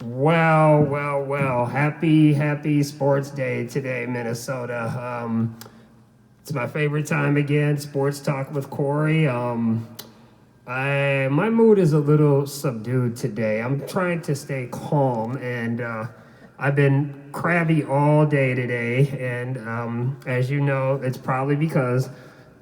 Well. Happy sports day today, Minnesota. It's my favorite time again, sports talk with Corey. My mood is a little subdued today. I'm trying to stay calm, and I've been crabby all day today. And as you know, it's probably because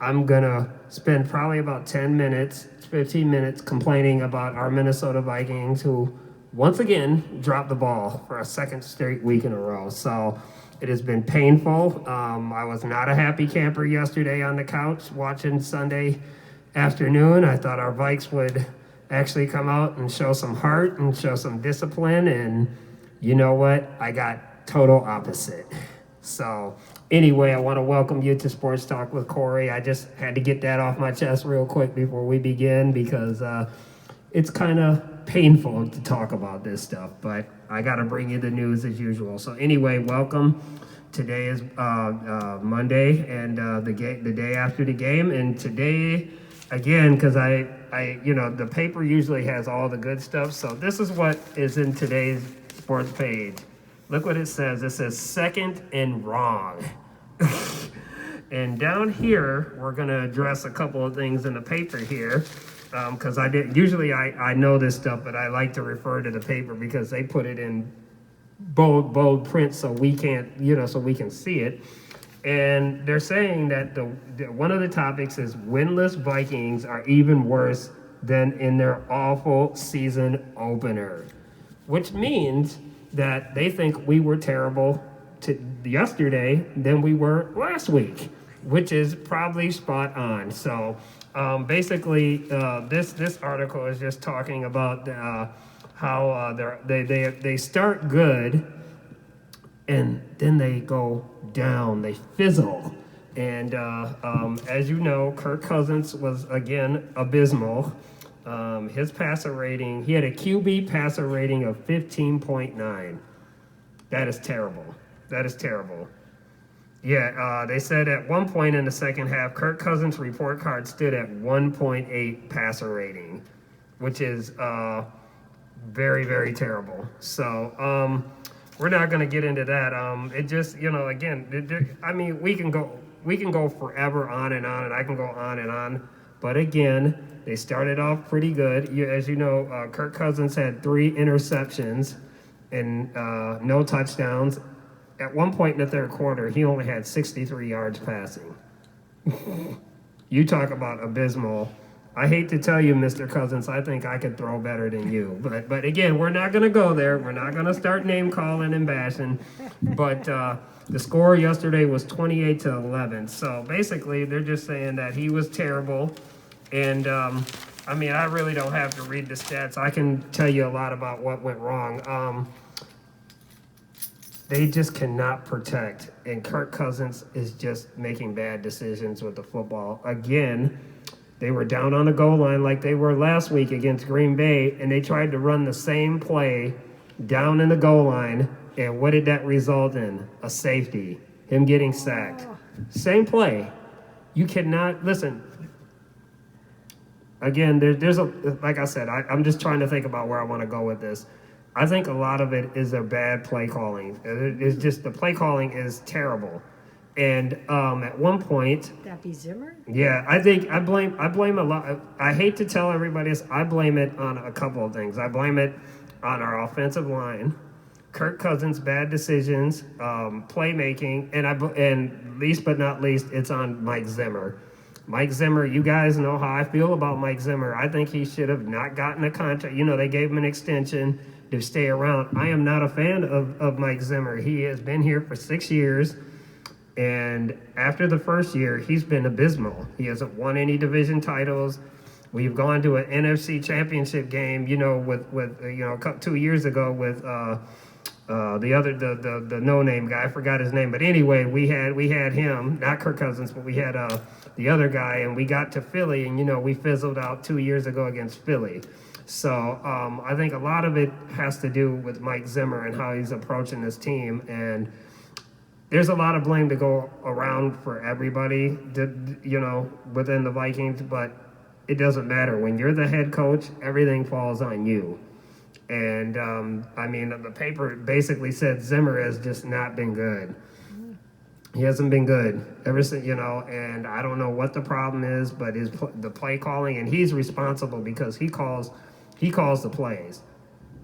I'm gonna spend probably about 10 minutes, 15 minutes complaining about our Minnesota Vikings, who once again dropped the ball for a second straight week in a row. So it has been painful. I was not a happy camper yesterday on the couch watching Sunday afternoon. I thought our Vikes would actually come out and show some heart and show some discipline. And you know what? I got total opposite. So anyway, I want to welcome you to Sports Talk with Corey. I just had to get that off my chest real quick before we begin because it's kind of painful to talk about this stuff, but I got to bring you the news as usual. So anyway, welcome. Today is Monday and the day after the game, and today again, because I the paper usually has all the good stuff. So this is what is in today's sports page. Look what it says. It says second and wrong. And down here, we're going to address a couple of things in the paper here. Because I know this stuff, but I like to refer to the paper because they put it in bold print so we can't, so we can see it. And they're saying that one of the topics is winless Vikings are even worse than in their awful season opener, which means that they think we were terrible yesterday than we were last week, which is probably spot on. So basically, this article is just talking about how they start good and then they go down, they fizzle. And as you know, Kirk Cousins was again abysmal. His passer rating, he had a QB passer rating of 15.9. That is terrible. Yeah, they said at one point in the second half, Kirk Cousins' report card stood at 1.8 passer rating, which is very, very terrible. So we're not going to get into that. It just, again, we can go forever on, and I can go on and on. But again, they started off pretty good. As you know, Kirk Cousins had 3 interceptions and no touchdowns. At one point in the third quarter, he only had 63 yards passing. You talk about abysmal. I hate to tell you, Mr. Cousins, I think I could throw better than you. But again, we're not going to go there. We're not going to start name calling and bashing. But the score yesterday was 28-11. So basically, they're just saying that he was terrible. And I really don't have to read the stats. I can tell you a lot about what went wrong. They just cannot protect, and Kirk Cousins is just making bad decisions with the football. Again, they were down on the goal line like they were last week against Green Bay, and they tried to run the same play down in the goal line, and what did that result in? A safety, him getting sacked. Same play. You cannot, listen, again, there's like I said, I'm just trying to think about where I want to go with this. I think a lot of it is their bad play calling. It's just the play calling is terrible. And at one point, that be Zimmer? Yeah, I think I blame a lot. I hate to tell everybody this. I blame it on a couple of things. I blame it on our offensive line, Kirk Cousins' bad decisions, playmaking, and least but not least, it's on Mike Zimmer. Mike Zimmer, you guys know how I feel about Mike Zimmer. I think he should have not gotten a contract. They gave him an extension to stay around. I am not a fan of Mike Zimmer. He has been here for 6 years, and after the first year, he's been abysmal. He hasn't won any division titles. We've gone to an NFC championship game, with 2 years ago with the no-name guy. I forgot his name, but anyway, we had him, not Kirk Cousins, but we had the other guy, and we got to Philly, and we fizzled out 2 years ago against Philly. So I think a lot of it has to do with Mike Zimmer and how he's approaching this team, and there's a lot of blame to go around for everybody, within the Vikings, but it doesn't matter. When you're the head coach, everything falls on you. And I mean, the paper basically said Zimmer has just not been good. He hasn't been good ever since, and I don't know what the problem is, but the play calling, and he's responsible because he calls the plays.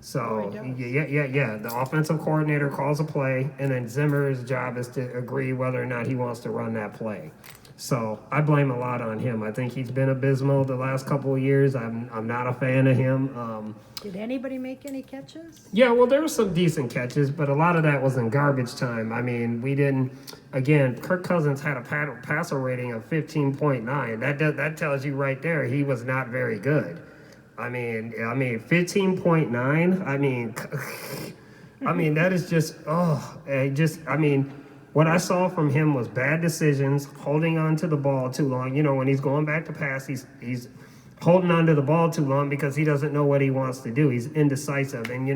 So yeah. The offensive coordinator calls a play, and then Zimmer's job is to agree whether or not he wants to run that play. So I blame a lot on him. I think he's been abysmal the last couple of years. I'm not a fan of him. Did anybody make any catches? Yeah, well, there were some decent catches, but a lot of that was in garbage time. I mean, we didn't. Again, Kirk Cousins had a passer rating of 15.9. That tells you right there he was not very good. I mean, 15.9. I mean, that is just what I saw from him was bad decisions, holding on to the ball too long. When he's going back to pass, he's holding on to the ball too long because he doesn't know what he wants to do. He's indecisive, and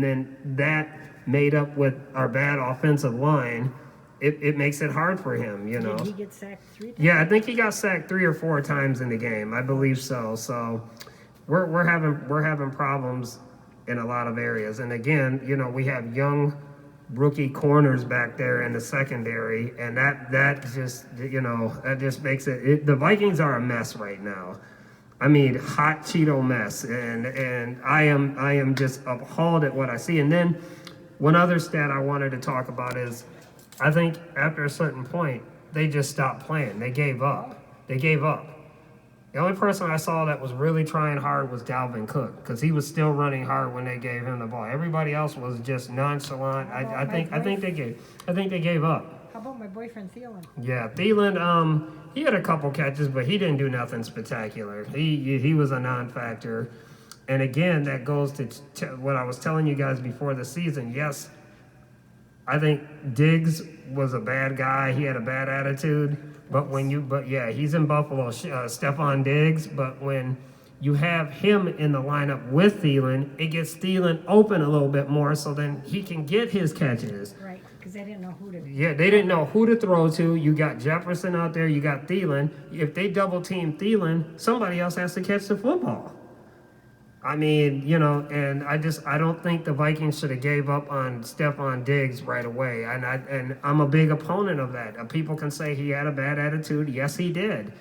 then that made up with our bad offensive line, it makes it hard for him. Did he get sacked 3 times? Yeah, I think he got sacked 3 or 4 times in the game. I believe so. So we're having problems in a lot of areas, and again, we have young rookie corners back there in the secondary, and that just makes it. The Vikings are a mess right now. I mean, hot Cheeto mess, and I am just appalled at what I see. And then one other stat I wanted to talk about is, I think after a certain point they just stopped playing. They gave up. The only person I saw that was really trying hard was Dalvin Cook, because he was still running hard when they gave him the ball. Everybody else was just nonchalant. I think they gave up. How about my boyfriend Thielen? Yeah, Thielen. He had a couple catches, but he didn't do nothing spectacular. He was a non-factor. And again, that goes to what I was telling you guys before the season. Yes, I think Diggs was a bad guy. He had a bad attitude. But he's in Buffalo, Stephon Diggs. But when you have him in the lineup with Thielen, it gets Thielen open a little bit more, so then he can get his catches. Right, because they didn't know who to. Yeah, they didn't know who to throw to. You got Jefferson out there. You got Thielen. If they double team Thielen, somebody else has to catch the football. I mean, and I don't think the Vikings should have gave up on Stephon Diggs right away. And I'm a big opponent of that. People can say he had a bad attitude. Yes, he did.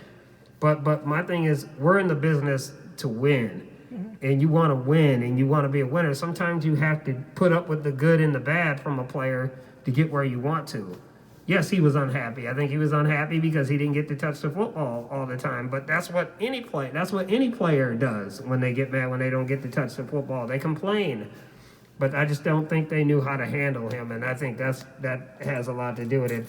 But my thing is, we're in the business to win. Mm-hmm. And you want to win, and you want to be a winner. Sometimes you have to put up with the good and the bad from a player to get where you want to. Yes, he was unhappy. I think he was unhappy because he didn't get to touch the football all the time. But that's what any player does when they get mad, when they don't get to touch the football. They complain. But I just don't think they knew how to handle him, and I think that has a lot to do with it.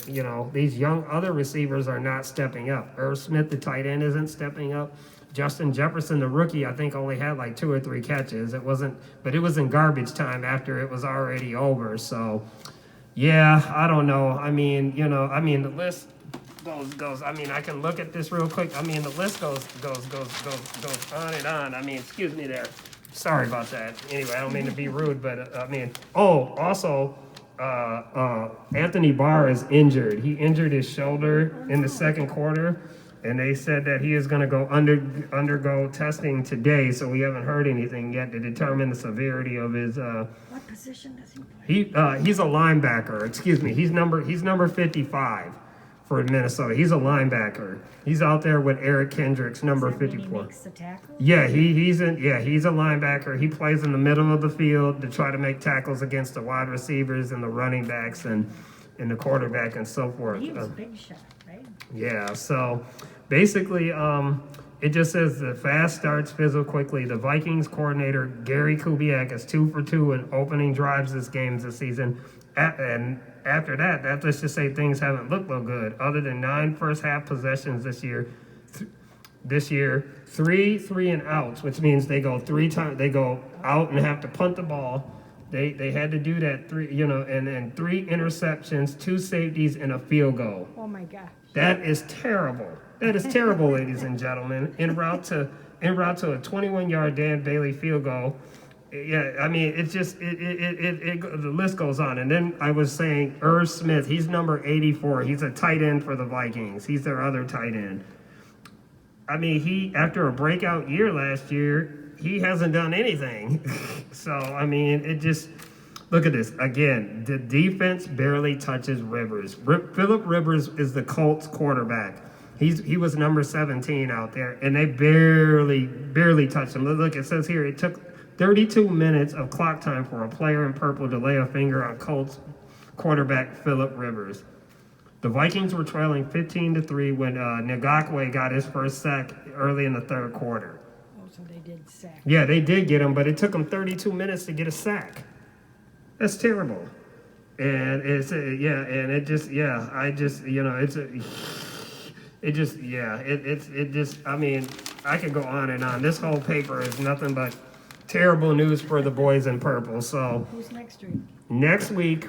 These young other receivers are not stepping up. Irv Smith, the tight end, isn't stepping up. Justin Jefferson, the rookie, I think only had like 2 or 3 catches. It was in garbage time after it was already over. So. Yeah, I don't know. I mean, the list goes. I mean, I can look at this real quick. I mean, the list goes on and on. I mean, excuse me there. Sorry about that. Anyway, I don't mean to be rude, but also, Anthony Barr is injured. He injured his shoulder in the second quarter, and they said that he is going to go undergo testing today. So we haven't heard anything yet to determine the severity of his. What position does he play? He's a linebacker. Excuse me. He's number 55 for Minnesota. He's a linebacker. He's out there with Eric Kendricks, number 54. He makes the tackle? Yeah, he's a linebacker. He plays in the middle of the field to try to make tackles against the wide receivers and the running backs and the quarterback and so forth. He was a big shot, right? Yeah. So basically, it just says the fast starts fizzle quickly. The Vikings coordinator, Gary Kubiak, is 2 for 2 in opening drives this season. And after that, let's just say things haven't looked real good. Other than 9 first-half possessions this year, 3 and outs, which means they go 3 times. They go out and have to punt the ball. They had to do that 3, and then 3 interceptions, 2 safeties, and a field goal. Oh my gosh. That is terrible. That is terrible, ladies and gentlemen. En route to a 21-yard Dan Bailey field goal. Yeah, I mean, it's just the list goes on. And then I was saying Irv Smith, he's number 84. He's a tight end for the Vikings. He's their other tight end. I mean, he, after a breakout year last year, he hasn't done anything. So, I mean, it just, look at this. Again, the defense barely touches Rivers. Phillip Rivers is the Colts quarterback. He was number 17 out there, and they barely touched him. Look, it says here, it took 32 minutes of clock time for a player in purple to lay a finger on Colts quarterback Phillip Rivers. The Vikings were trailing 15-3 when Ngakwe got his first sack early in the third quarter. Oh, so they did sack. Yeah, they did get him, but it took him 32 minutes to get a sack. That's terrible. And it's I mean, I could go on and on. This whole paper is nothing but terrible news for the boys in purple. So Who's next week? next week,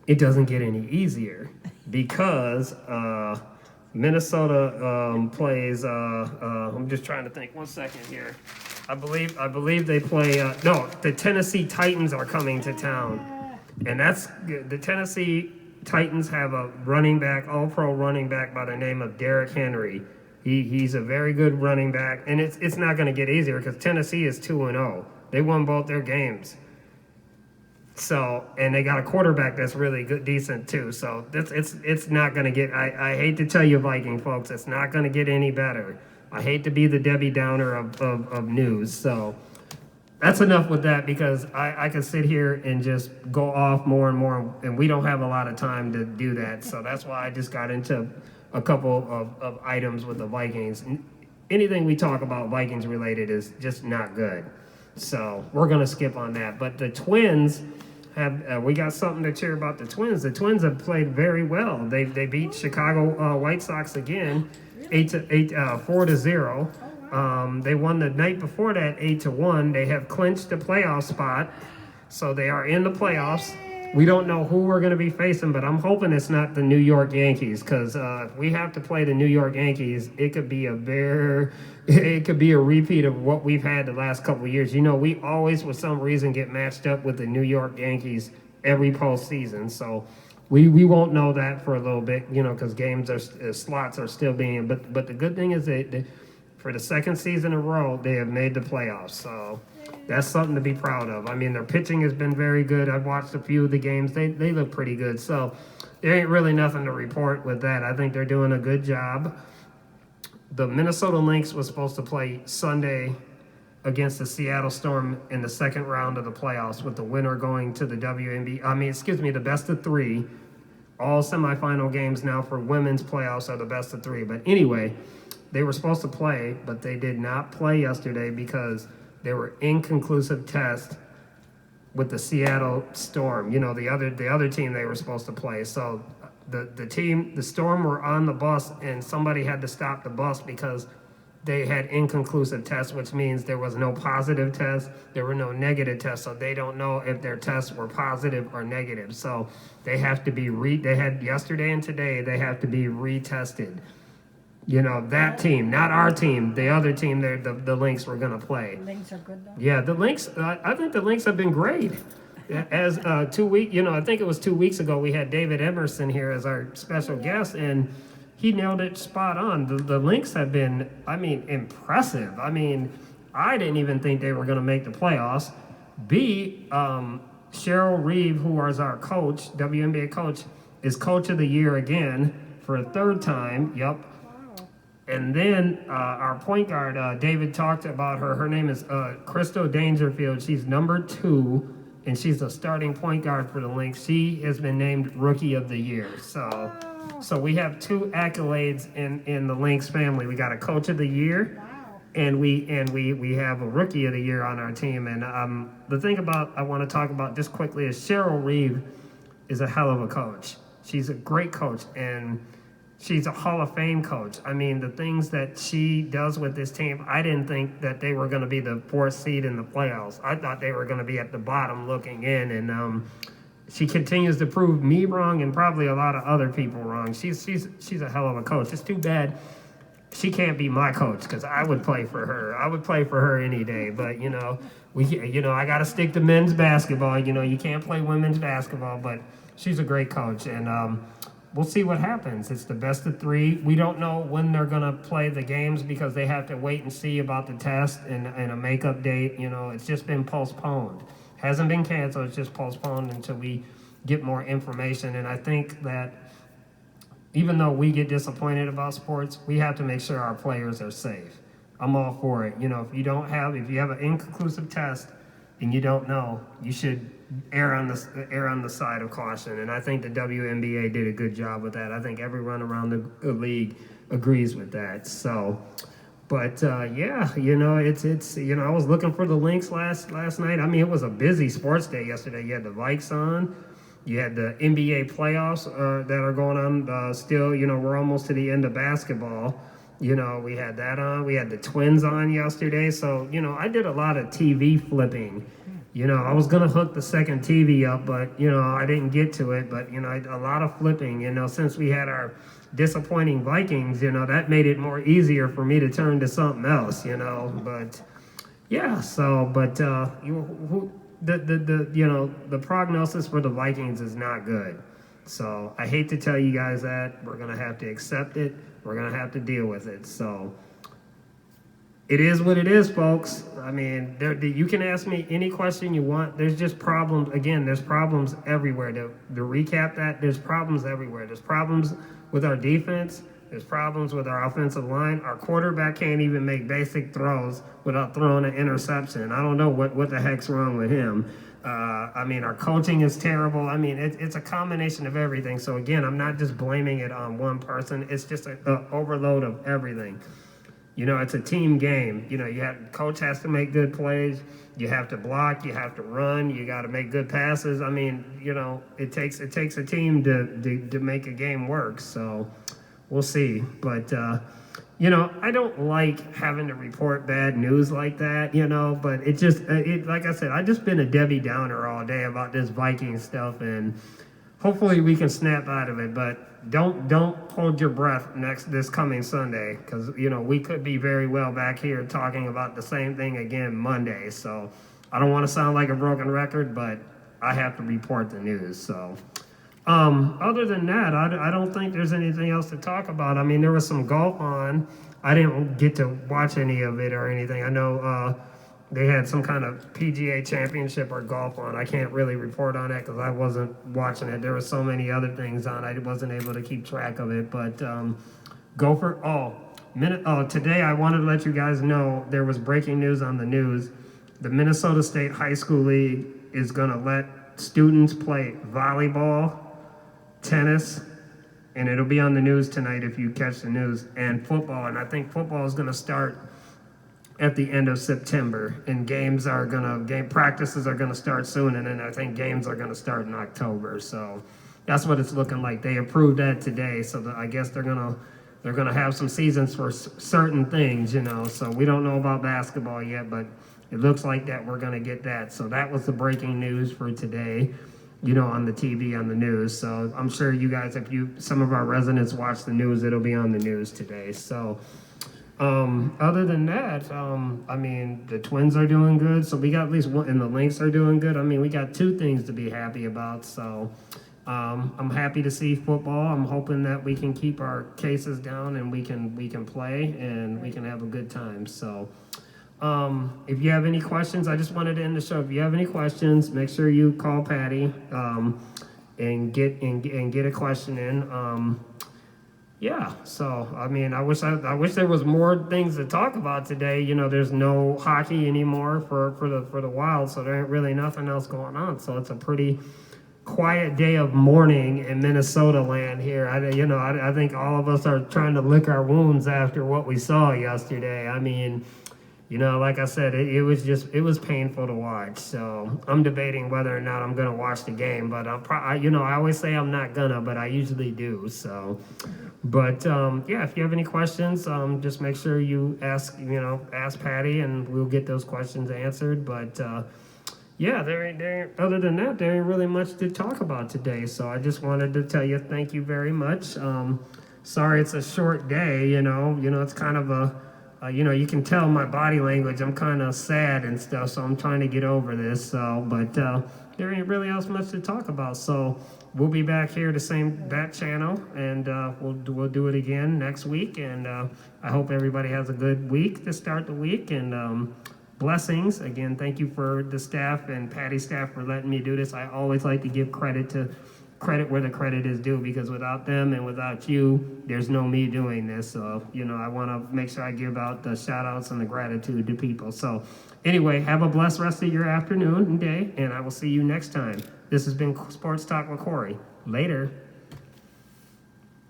it doesn't get any easier because Minnesota plays. I'm just trying to think. 1 second here. I believe they play. The Tennessee Titans are coming to town, and that's the Tennessee Titans have a running back, all-pro running back by the name of Derrick Henry. He's a very good running back, and it's not going to get easier because Tennessee is 2-0. They won both their games. So, and they got a quarterback that's really good, decent too. So it's not going to get. I hate to tell you, Viking folks, it's not going to get any better. I hate to be the Debbie Downer of news. So that's enough with that because I could sit here and just go off more and more, and we don't have a lot of time to do that. So that's why I just got into a couple of items with the Vikings. Anything we talk about Vikings related is just not good. So we're going to skip on that. But the Twins have, we got something to cheer about the Twins. The Twins have played very well. They beat Chicago White Sox again, 4-0. They won the night before that 8-1. They have clinched the playoff spot. So they are in the playoffs. We don't know who we're going to be facing, but I'm hoping it's not the New York Yankees because if we have to play the New York Yankees, it could be a repeat of what we've had the last couple of years. You know, we always, for some reason, get matched up with the New York Yankees every postseason. So we won't know that for a little bit, you know, because slots are still being. But the good thing is that for the second season in a row, they have made the playoffs. So that's something to be proud of. I mean, their pitching has been very good. I've watched a few of the games. They look pretty good. So there ain't really nothing to report with that. I think they're doing a good job. The Minnesota Lynx was supposed to play Sunday against the Seattle Storm in the second round of the playoffs, with the winner going to the the best of three. All semifinal games now for women's playoffs are the best of three. But anyway, they were supposed to play, but they did not play yesterday because there were inconclusive tests with the Seattle Storm. You know, the other team they were supposed to play. So the Storm were on the bus, and somebody had to stop the bus because they had inconclusive tests, which means there was no positive test, there were no negative tests, so they don't know if their tests were positive or negative. So they have to be they had yesterday and today, they have to be retested. You know, that team, not our team, the other team, the Lynx were going to play. Lynx are good though? Yeah, the Lynx, I think the Lynx have been great. As I think it was 2 weeks ago, we had David Emerson here as our special guest, and he nailed it spot on. The Lynx have been, impressive. I didn't even think they were going to make the playoffs. Cheryl Reeve, who is our coach, WNBA coach, is coach of the year again for a third time. Yep. And then our point guard, David talked about her. Her name is Crystal Dangerfield. She's number 2, and she's a starting point guard for the Lynx. She has been named Rookie of the Year. So we have 2 accolades in the Lynx family. We got a Coach of the Year, and we have a Rookie of the Year on our team. And the thing I want to talk about just quickly is Cheryl Reeve is a hell of a coach. She's a great coach, and she's a Hall of Fame coach. The things that she does with this team, I didn't think that they were going to be the 4th seed in the playoffs. I thought they were going to be at the bottom looking in, and she continues to prove me wrong and probably a lot of other people wrong. She's a hell of a coach. It's too bad she can't be my coach because I would play for her. I would play for her any day, but I got to stick to men's basketball. You can't play women's basketball, but she's a great coach, and we'll see what happens. It's the best of three. We don't know when they're going to play the games because they have to wait and see about the test and a makeup date. It's just been postponed. Hasn't been canceled. It's just postponed until we get more information. And I think that even though we get disappointed about sports, we have to make sure our players are safe. I'm all for it. If you have an inconclusive test and you don't know, you should err on the side of caution. And I think the WNBA did a good job with that. I think everyone around the league agrees with that. So, but yeah, it's I was looking for the links last night. I mean, it was a busy sports day yesterday. You had the Vikes on. You had the NBA playoffs that are going on still. We're almost to the end of basketball. We had that on. We had the Twins on yesterday. So, I did a lot of TV flipping. I was going to hook the second TV up, but, I didn't get to it. But, a lot of flipping, since we had our disappointing Vikings, that made it more easier for me to turn to something else, But, yeah, so, but, the prognosis for the Vikings is not good. So I hate to tell you guys that. We're going to have to accept it. We're going to have to deal with it. So it is what it is, folks. I mean, you can ask me any question you want. There's just problems. Again, there's problems everywhere. To recap that, there's problems everywhere. There's problems with our defense. There's problems with our offensive line. Our quarterback can't even make basic throws without throwing an interception. I don't know what the heck's wrong with him. I mean, our coaching is terrible. I mean, it's a combination of everything. So, again, I'm not just blaming it on one person. It's just an overload of everything. It's a team game. Coach has to make good plays. You have to block. You have to run. You got to make good passes. I mean, it takes a team to make a game work. So we'll see. But, I don't like having to report bad news like that, but like I said, I've just been a Debbie Downer all day about this Viking stuff, and hopefully we can snap out of it. But don't hold your breath this coming Sunday, because, we could be very well back here talking about the same thing again Monday. So I don't want to sound like a broken record, but I have to report the news. So other than that, I don't think there's anything else to talk about. I mean, there was some golf on. I didn't get to watch any of it or anything. I know they had some kind of PGA championship or golf on. I can't really report on that because I wasn't watching it. There were so many other things on. I wasn't able to keep track of it. But today I wanted to let you guys know there was breaking news on the news. The Minnesota State High School League is going to let students play volleyball, tennis, and it'll be on the news tonight if you catch the news, and football. And I think football is going to start at the end of September, and game practices are going to start soon, and then I think games are going to start in October. So that's what it's looking like. They approved that today, so I guess they're going to have some seasons for certain things, So we don't know about basketball yet, but it looks like that we're going to get that. So that was the breaking news for today, on the TV, on the news. So I'm sure you guys, some of our residents watch the news, it'll be on the news today. So other than that, I mean, the Twins are doing good. So we got at least one, and the Lynx are doing good. I mean, we got two things to be happy about. So I'm happy to see football. I'm hoping that we can keep our cases down and we can play and we can have a good time. So if you have any questions, I just wanted to end the show. If you have any questions, make sure you call Patty and get a question in. Yeah, so I mean, I wish there was more things to talk about today. There's no hockey anymore for the Wild, so there ain't really nothing else going on. So it's a pretty quiet day of mourning in Minnesota land here. I think all of us are trying to lick our wounds after what we saw yesterday. I mean, like I said, it was painful to watch. So I'm debating whether or not I'm going to watch the game, but I always say I'm not gonna, but I usually do. So, but yeah, if you have any questions, just make sure you ask Patty, and we'll get those questions answered. But yeah, other than that, there ain't really much to talk about today. So I just wanted to tell you thank you very much. Sorry it's a short day. It's kind of a you can tell my body language. I'm kind of sad and stuff, so I'm trying to get over this. So, but there ain't really else much to talk about. So we'll be back here that channel, and we'll do it again next week. And I hope everybody has a good week to start the week. And blessings again. Thank you for the staff and Patty's staff for letting me do this. I always like to give credit where the credit is due, because without them and without you, there's no me doing this. So, I want to make sure I give out the shout outs and the gratitude to people. So anyway, have a blessed rest of your afternoon and day, and I will see you next time. This has been Sports Talk with Corey. Later.